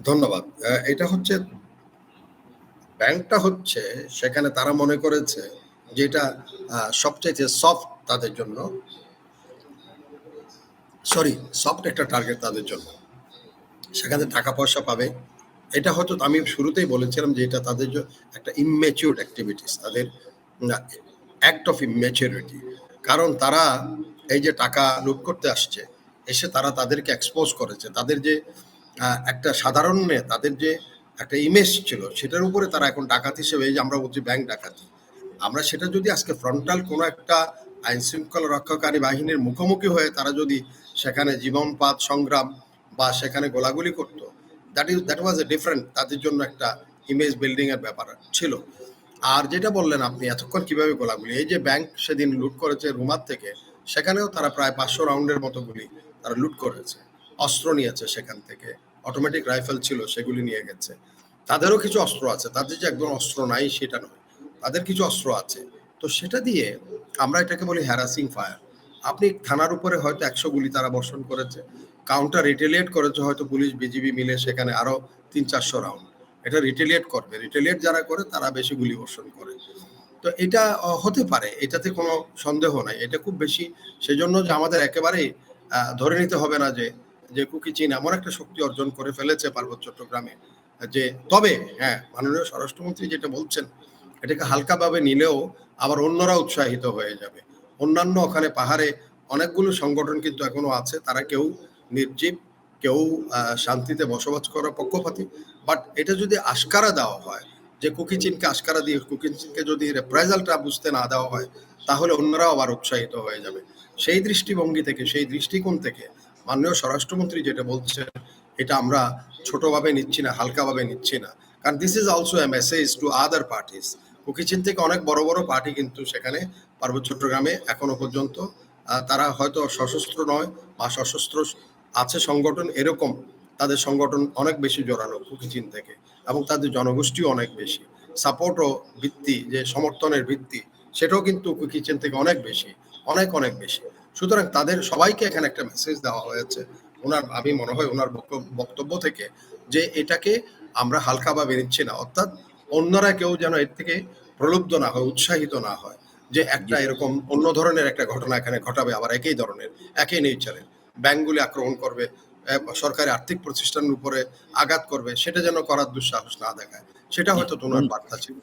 ধন্যবাদ। এটা হচ্ছে ব্যাংকটা হচ্ছে সেখানে তারা মনে করেছে যে এটা সবচাইতে সফট তাদের জন্য, সফট একটা টার্গেট তাদের জন্য। সেখানে টাকা পয়সা পাবে। এটা হয়তো আমি শুরুতেই বলেছিলাম যে এটা তাদের একটা ইম্যাচিউরড অ্যাক্টিভিটিস, তাদের অ্যাক্ট অফ ইম্যাচিউরিটি। কারণ তারা এই যে টাকা লুট করতে আসছে, এসে তারা তাদেরকে এক্সপোজ করেছে। তাদের যে একটা সাধারণে তাদের যে একটা ইমেজ ছিল সেটার উপরে তারা এখন ডাকাত হিসেবে, এই যে আমরা বলছি ব্যাংক ডাকাতি, আমরা সেটা যদি আজকে ফ্রন্টাল কোনো একটা আইন শৃঙ্খলা রক্ষাকারী বাহিনীর মুখোমুখি হয়ে তারা যদি সেখানে জীবনপাত সংগ্রাম বা সেখানে গোলাগুলি করতো, দ্যাট ওয়াজ এ ডিফারেন্ট, তাদের জন্য একটা ইমেজ বিল্ডিং এর ব্যাপার ছিল। আর যেটা বললেন আপনি এতক্ষণ কিভাবে গোলাগুলি, এই যে ব্যাংক সেদিন লুট করেছে রুমার থেকে, সেখানেও তারা প্রায় 500 রাউন্ডের মতো গুলি তারা লুট করেছে, অস্ত্র নিয়েছে সেখান থেকে, অটোমেটিক রাইফেল ছিল সেগুলি নিয়ে গেছে। তাদেরও কিছু অস্ত্র আছে, তাদের যে একদম অস্ত্র নাই সেটা নয়, তাদের কিছু অস্ত্র আছে। তো সেটা দিয়ে আমরা এটাকে বলি হ্যারাসিং ফায়ার। আপনি থানার উপরে হয়তো 100 গুলি তারা বর্ষণ করেছে, কাউন্টার রিটেলিয়েট করেছে হয়তো পুলিশ বিজিবি মিলে সেখানে আরো 300-400 রাউন্ড। এটা রিটেলিয়েট করবে, রিটেলিয়েট যারা করে তারা বেশি গুলি বর্ষণ করে। তো এটা হতে পারে, এটাতে কোনো সন্দেহ নাই, এটা খুব বেশি। সেজন্য যে আমাদের একেবারেই ধরে নিতে হবে না যে যে কুকি চীন এমন একটা শক্তি অর্জন করে ফেলেছে পার্বত্য চট্টগ্রামে যে, তবে হ্যাঁ, মাননীয় স্বরাষ্ট্রমন্ত্রী যেটা বলছেন এটাকে হালকাভাবে নিলেও আবার অন্যরা উৎসাহিত হয়ে যাবে। অন্যান্য ওখানে পাহাড়ে অনেকগুলো সংগঠন কিন্তু এখনো আছে, তারা কেউ নির্জীব, কেউ শান্তিতে বসবাস করার পক্ষপাতী। বাট এটা যদি আশকারা দেওয়া হয়, যে কুকি চীনকে আশকারা দিয়ে কুকি চীনকে যদি রেপ্রাইজালটা বুঝতে না দেওয়া হয়, তাহলে অন্যরাও আবার উৎসাহিত হয়ে যাবে। সেই দৃষ্টিভঙ্গি থেকে, সেই দৃষ্টিকোণ থেকে মাননীয় স্বরাষ্ট্রমন্ত্রী যেটা বলছেন, এটা আমরা ছোটভাবে নিচ্ছি না, হালকাভাবে নিচ্ছি না। কারণ this is also a message to other parties. Kuki Chin থেকে অনেক বড় বড় পার্টি কিন্তু সেখানে পার্বত্য চট্টগ্রামে এখনো পর্যন্ত তারা হয়তো সশস্ত্র নয় বা সশস্ত্র আছে সংগঠন, এরকম তাদের সংগঠন অনেক বেশি জোরালো কুকি চীন থেকে, এবং তাদের জনগোষ্ঠীও অনেক বেশি। সাপোর্টও ভিত্তি, যে সমর্থনের ভিত্তি, সেটাও কিন্তু কুকি চীন থেকে অনেক বেশি, অনেক অনেক বেশি। সুতরাং তাদের সবাইকে এখানে একটা মেসেজ দেওয়া হয়েছে ওনার, আমি মনে হয় ওনার বক্তব্য থেকে, যে এটাকে আমরা হালকাভাবে নিচ্ছি না। অর্থাৎ অন্যরা কেউ যেন এর থেকে প্রলুব্ধ না হয়, উৎসাহিত না হয় যে একটা এরকম অন্য ধরনের একটা ঘটনা এখানে ঘটাবে, আবার একই ধরনের, একই নেচারের ব্যাংকগুলি আক্রমণ করবে, সরকারি আর্থিক প্রতিষ্ঠানের উপরে আঘাত করবে, সেটা যেন করার দুঃসাহস না দেখায়। সেটা হয়তো তোমার বার্তা ছিল।